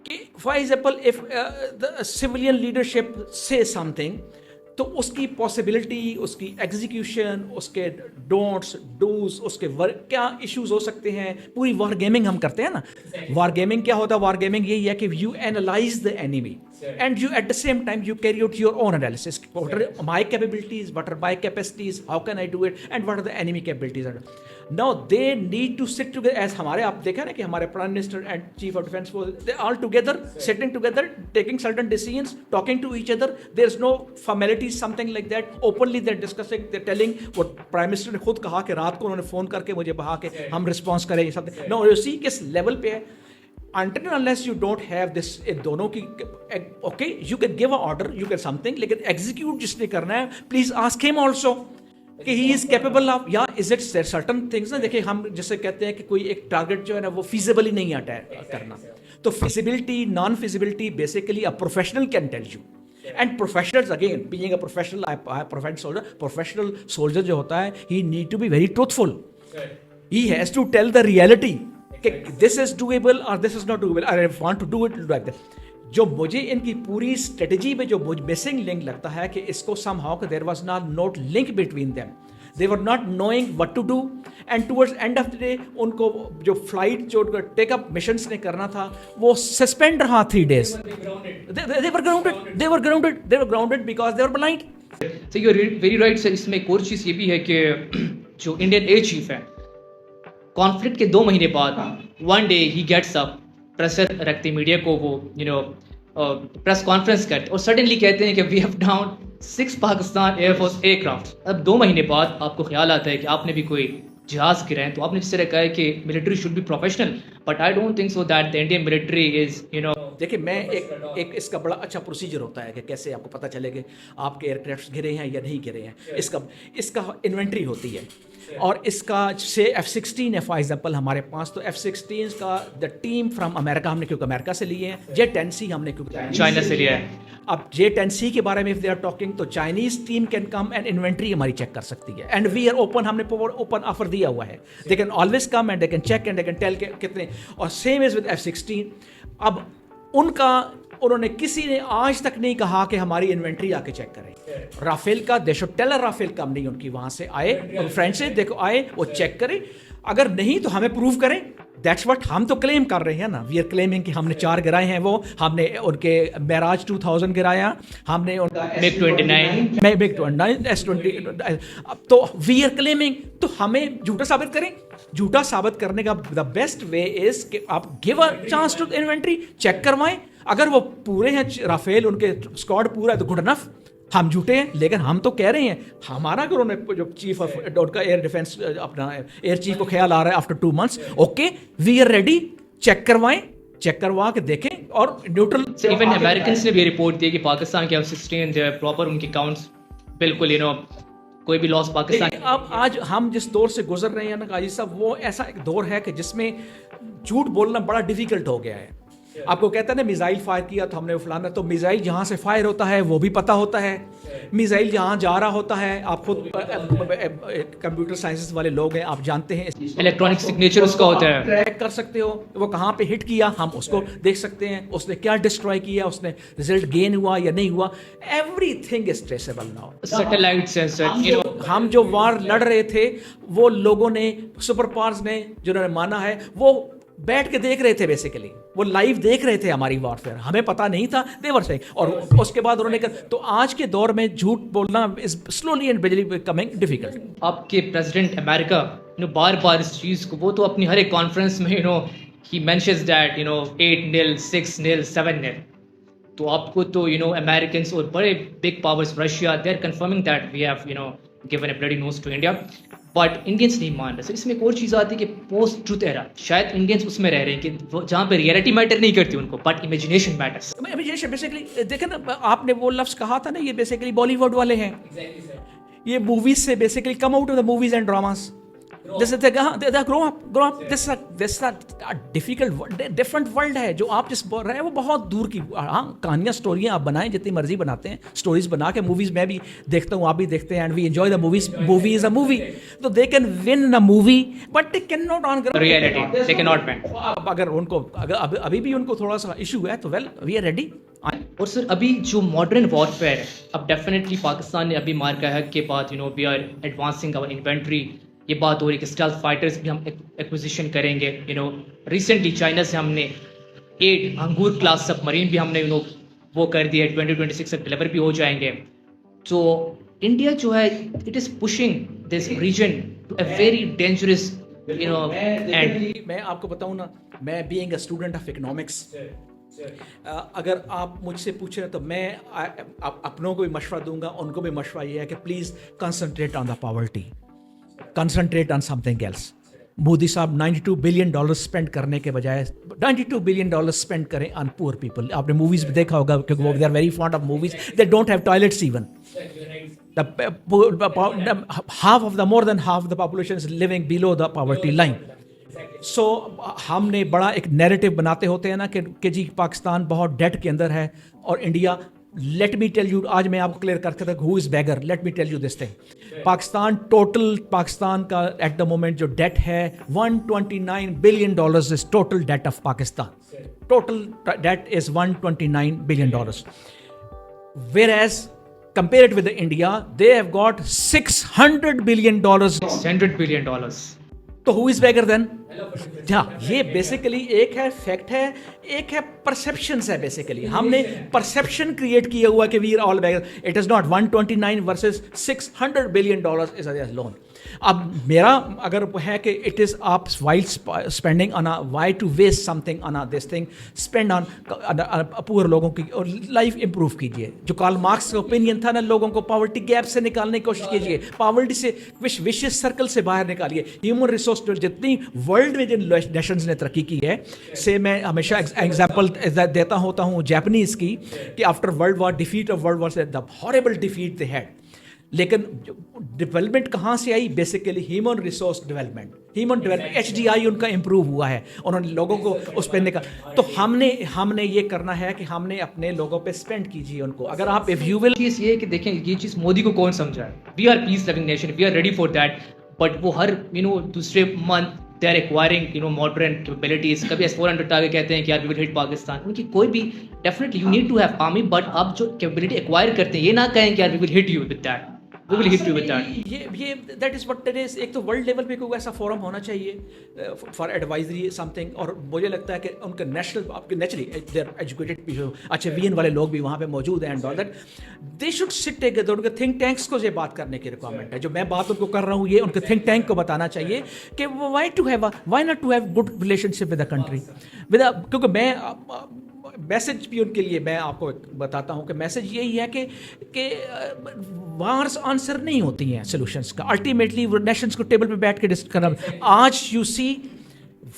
[SPEAKER 2] کہ for example if the civilian leadership سے سم تھنگ, تو اس کی پاسبلٹی, اس کی ایگزیکیوشن, اس کے ڈونٹس ڈوز, اس کے کیا ایشوز ہو سکتے ہیں. پوری وار گیمنگ ہم کرتے ہیں نا. وار گیمنگ کیا ہوتا ہے؟ وار گیمنگ یہی ہے کہ you analyse the enemy and you at the same time you carry out your own analysis. What are my capabilities, what are my capacities, how can I do it, and what are the enemy capabilities. Now they need to sit together, as ہمارے آپ دیکھا نا کہ ہمارے prime minister and chief of defence they all together, sitting together, taking certain decisions, talking to each other. There's no formalities, something like that. Openly they're discussing, they're telling what prime minister نے خود کہا کہ رات کو انہوں نے فون کر کے مجھے کہا کہ ہم رسپانس کریں یہ سب. No, you see کس لیول پہ ہے. Until and unless you don't have this, دونوں کی, okay, you can give an order, you can something, لیکن execute جس نے کرنا ہے, please ask him also کہ he is capable of, یا is it certain things نا. دیکھیں ہم جسے کہتے ہیں کہ کوئی ایک ٹارگیٹ جو ہے نا وہ feasibly نہیں اٹیک کرنا, تو feasibility, non feasibility basically a professional can tell you. And professionals, again, being a professional soldier جو ہوتا ہے, he need to be very truthful. He has to tell the reality کہ this is doable or this is not doable, I want to do it like that. جو مجھے ان کی پوری اسٹریٹجی میں جو مسنگ لنک لگتا ہے کہ اس کو سم ہاؤ کہ there was not link between them, they were not knowing what to do, and towards end of the day ان کو جو فلائٹ جو ٹیک اپ مشنس نے کرنا تھا وہ سسپینڈ رہا 3 days. they were grounded because they were blind.
[SPEAKER 1] So you are very right sir. اس میں ایک اور چیز یہ بھی ہے کہ جو انڈین ایئر چیف ہے, کانفلکٹ کے 2 مہینے بعد one day he gets up, pressure رکھتے میڈیا کو, وہ پریس کانفرنس کرتے اور سڈنلی کہتے ہیں کہ we have down 6 Pakistan air force aircraft. اب 2 مہینے بعد آپ کو خیال آتا ہے کہ آپ نے بھی کوئی جہاز گرائے, تو آپ نے جس طرح کہا ہے کہ military should be professional, but I don't think so that the Indian military is
[SPEAKER 2] دیکھیں میں ایک اس کا بڑا اچھا پروسیجر ہوتا ہے کہ کیسے آپ کو پتہ چلے کہ آپ کے ایئر کرافٹ گرے ہیں یا نہیں گرے ہیں. اس کا انوینٹری ہوتی ہے, اور اس کا سے F-16 ہے فار ایگزامپل ہمارے پاس, تو F-16 کا دا ٹیم فرام امریکہ ہم نے کیونکہ امریکہ سے لیے ہیں, J-10C ہم نے کیونکہ
[SPEAKER 1] چائنا سے لیا ہے.
[SPEAKER 2] اب J-10C کے بارے میں if they are talking تو Chinese team can come and inventory ہماری چیک کر سکتی ہے, اینڈ وی آر اوپن, ہم نے اوپن آفر دیا ہوا ہے, they can always come and they can check and they can tell کتنے. اور سیم از ود F-16. اب ان کا انہوں نے کسی نے آج تک نہیں کہا کہ ہماری انوینٹری آ کے چیک کریں. رافیل کا they should tell Rafale company ان کی وہاں سے آئے, فرینچ سے دیکھو آئے, وہ چیک کریں, اگر نہیں تو ہمیں پروف کریں. دیٹس وٹ ہم تو کلیم کر رہے ہیں نا, وی آر کلیمنگ کہ ہم نے 4 گرائے ہیں, وہ ہم نے ان کے معراج 2000 گرایا, ہم نے ان کا MiG-29 S-20. تو وی آر کلیمنگ, تو ہمیں جھوٹا ثابت کریں. جھوٹا ثابت کرنے کا دا بیسٹ وے از کہ آپ give a chance to inventory, check کروائیں. اگر وہ پورے ہیں رافیل, ان کے اسکواڈ پورا ہے تو گڈ انف. ہم جھوٹے ہیں, لیکن ہم تو کہہ رہے ہیں ہمارا, اگر انہوں نے جو چیف آف کا ایئر ڈیفینس اپنا ایئر چیف کو خیال آ رہا ہے after 2 months, okay we are ready, check کروائیں, چیک کروا کے دیکھیں. اور نیوٹرل
[SPEAKER 1] ایون امریکنس نے بھی رپورٹ دی کہ پاکستان کے F-16 دے پراپر ان کے اکاؤنٹس بالکل کوئی بھی لاس پاکستان.
[SPEAKER 2] اب آج ہم جس دور سے گزر رہے ہیں نا قاضی صاحب, وہ ایسا ایک دور ہے کہ جس میں جھوٹ بولنا بڑا ڈیفیکلٹ ہو گیا ہے. آپ کو کہتا ہے نا میزائل فائر کیا تو ہم نے فلانا, تو میزائل جہاں سے فائر ہوتا ہے وہ بھی پتہ ہوتا ہے, میزائل جہاں جا رہا ہوتا ہے, آپ خود کمپیوٹر سائنسز والے لوگ ہیں, آپ جانتے ہیں
[SPEAKER 1] الیکٹرانک سگنیچر اس کا ہوتا ہے,
[SPEAKER 2] ٹریک کر سکتے ہو وہ کہاں پہ ہٹ کیا, ہم اس کو دیکھ سکتے ہیں, اس نے کیا ڈسٹروائے کیا, اس نے رزلٹ گین ہوا یا نہیں ہوا, everything is traceable now.
[SPEAKER 1] Satellite sensor,
[SPEAKER 2] ہم جو وار لڑ رہے تھے وہ لوگوں نے, سپر پاورز نے جنہوں نے مانا ہے, وہ بیٹھ کے دیکھ رہے تھے, بیسیکلی وہ لائیو دیکھ رہے تھے ہماری وار فیئر, ہمیں پتہ نہیں تھا, دے ور سیئنگ, اور اس کے بعد انہوں نے کہا. تو آج کے دور میں جھوٹ بولنا از سلولی اینڈ بیکمنگ ڈیفیکلٹ.
[SPEAKER 1] آپ کے پریزیڈنٹ امریکہ بار بار اس چیز کو, وہ تو اپنی ہر ایک کانفرنس میں he mentions that 8-0, 6-0, 7-0. تو آپ کو تو Americans اور بڑے big powers Russia, they are confirming that we have given a bloody nose to India. But Indians نہیں مان رہے. سر اس میں ایک اور چیز آتی ہے کہ پوسٹ ٹروتھ ایرا, شاید انڈینس اس میں رہ رہے ہیں کہ جہاں پہ ریئلٹی میٹر نہیں کرتی ان کو, but imagination matters.
[SPEAKER 2] Imagination basically دیکھیں نا, آپ نے وہ لفظ کہا تھا نا, یہ بیسیکلی بالی ووڈ والے ہیں, یہ موویز سے basically come out of the movies and dramas. جیسے grow up. This difficult different world ہے جو آپ جس بول رہے ہیں, وہ بہت دور کی. ہاں کہانیاں, اسٹوریاں آپ بنائیں جتنی مرضی بناتے ہیں, اسٹوریز بنا کے موویز میں بھی دیکھتا ہوں, آپ بھی دیکھتے ہیں, and we enjoy the movies. Movie is a movie, تو they can win a movie but they can not on
[SPEAKER 1] reality, they can not win.
[SPEAKER 2] اگر ان کو ابھی بھی ان کو تھوڑا سا ایشو ہے تو ویل وی آر ریڈی.
[SPEAKER 1] اور سر ابھی جو ماڈرن وارفیئر ہے, اب ڈیفینیٹلی پاکستان نے ابھی مار کا حق کے بعد وی آر ایڈوانسنگ اور انوینٹری, یہ بات ہو رہی ہے کہ اسٹیلتھ فائٹرز بھی ہم ایکوزیشن کریں گے. ریسنٹلی چائنا سے ہم نے 8 انگور کلاس سب مرین بھی ہم نے وہ کر دیا, 2026 سے ڈلیور بھی ہو جائیں گے. تو انڈیا جو ہے, it is pushing this region to a very dangerous end.
[SPEAKER 2] میں آپ کو بتاؤں نا, میں being a student of economics, اگر آپ مجھ سے پوچھیں تو میں اپنوں کو بھی مشورہ دوں گا, ان کو بھی مشورہ یہ ہے کہ please concentrate on the poverty, concentrate on something else. Modi صاحب $92 بلین اسپینڈ کرنے کے بجائے $92 بلین اسپینڈ کریں آن پور پیپل. آپ نے موویز میں دیکھا ہوگا کہ they are very fond of movies, they don't have toilets even. half of the more than half of the population is living below the poverty line. سو ہم نے بڑا ایک نیریٹو بناتے ہوتے ہیں نا کہ جی پاکستان بہت ڈیٹ کے اندر ہے اور India. Let me tell you, آج میں آپ کو کلیئر کر کے who is bigger, let me tell you this thing. Pakistan کا ایٹ دا مومنٹ جو ڈیٹ ہے $129 billion is total debt of Pakistan. Total debt is $129 billion. whereas compared with India, they have got $600 billion.
[SPEAKER 1] $600 billion.
[SPEAKER 2] تو who is bigger then? ہاں, یہ بیسیکلی ایک ہے فیکٹ ہے, ایک ہے پرسیپشنس ہے. بیسیکلی ہم نے پرسیپشن کریٹ کیا ہوا کہ we are all beggar. It is not 129 versus $600 billion is a loan. اب میرا اگر ہے کہ اٹ از آپ while spending on why to waste something on this thing, spend on poor لوگوں کی اور لائف امپروو کیجیے. جو کارل مارکس کا اوپینین تھا نا, لوگوں کو پاورٹی گیپ سے نکالنے کی کوشش کیجیے, پاورٹی سے وشیس سرکل سے باہر نکالیے. ہیومن ریسورس جتنی ورلڈ میں جن نیشنز نے ترقی کی ہے, سے میں ہمیشہ ایگزامپل دیتا ہوتا ہوں جاپنیز کی, کہ after world war, defeat of world war سے, the horrible defeat they had. لیکن ڈیولپمنٹ کہاں سے آئی؟ Basically human resource development. Human development HDI ان کا امپروو ہوا ہے, انہوں نے لوگوں کو اس پہ نکال. تو ہم نے یہ کرنا ہے کہ ہم نے اپنے لوگوں پہ اسپینڈ کیجیے ان کو. اگر آپ اف یو ول,
[SPEAKER 1] چیز یہ ہے کہ دیکھیں یہ چیز مودی کو کون سمجھا ہے. We are peace loving nation, we are ready for that, but وہ ہر دوسرے month they are acquiring modern capabilities. کبھی S-400 ٹاگے کہتے ہیں کہ یار we will hit پاکستان. ان کی کوئی بھی definitely you need to have army, but آپ جو capability acquire کرتے ہیں یہ نہ کہیں کہ یار we will hit you with that. We will hit you with that.
[SPEAKER 2] یہ that is what it is. ایک تو ورلڈ لیول پہ کوئی ایسا فورم ہونا چاہیے فار ایڈوائزری سم تھنگ. اور مجھے لگتا ہے کہ ان کا نیشنل آپ کے نیچرلی دے آر ایجوکیٹڈ بھی, اچھے وی این والے لوگ بھی وہاں پہ موجود ہیں, and all that they should sit together. ان کے تھنک ٹینکس کو یہ بات کرنے کی ریکوائرمنٹ ہے. جو میں بات ان کو کر رہا ہوں, یہ ان کے تھنک ٹینک کو بتانا چاہیے کہ why not to have good relationship with the country. کیونکہ میں میسج بھی ان کے لیے میں آپ کو بتاتا ہوں کہ میسج یہی ہے کہ وارس آنسر نہیں ہوتی ہیں سولوشنس کا. الٹیمیٹلی وہ نیشنس کو ٹیبل پہ بیٹھ کے ڈسکس کرنا. آج you see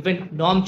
[SPEAKER 1] even Noam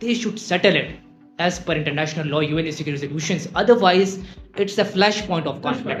[SPEAKER 1] they should settle it as per international law, UN security resolutions. Otherwise, it's a flashpoint of conflict.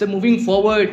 [SPEAKER 1] So moving forward,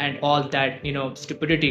[SPEAKER 1] and all that stupidity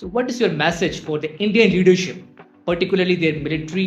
[SPEAKER 1] So what is your message for the Indian leadership, particularly their military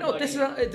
[SPEAKER 2] No, this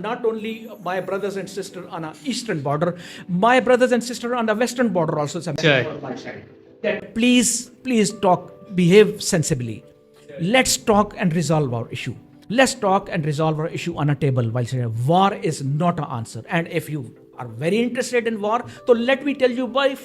[SPEAKER 2] not only my brothers and sisters on the eastern border, my brothers and sisters on the western border also. That please talk, behave sensibly. Let's talk and resolve our issue. Let's talk and resolve our issue on a table while saying war is not an answer. And if you are very interested in war, so let me tell you my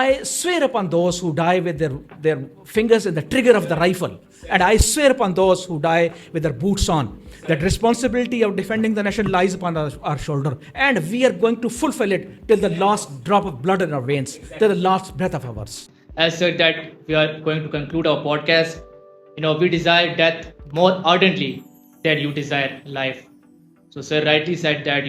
[SPEAKER 2] I swear upon those who die with their fingers in the trigger of the rifle, and I swear upon those who die with their boots on, that responsibility of defending the nation lies upon our shoulder, and we are going to fulfill it till the last drop of blood in our veins, till the last breath of ours.
[SPEAKER 1] As said that we are going to conclude our podcast. We desire death more ardently than you desire life. So sir rightly said that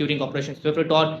[SPEAKER 1] during Operation Swift Retort.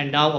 [SPEAKER 1] and now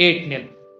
[SPEAKER 1] 8-0.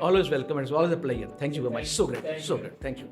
[SPEAKER 2] always welcome, and it's always a pleasure. Thank you very much. So great, thank you. Thank you.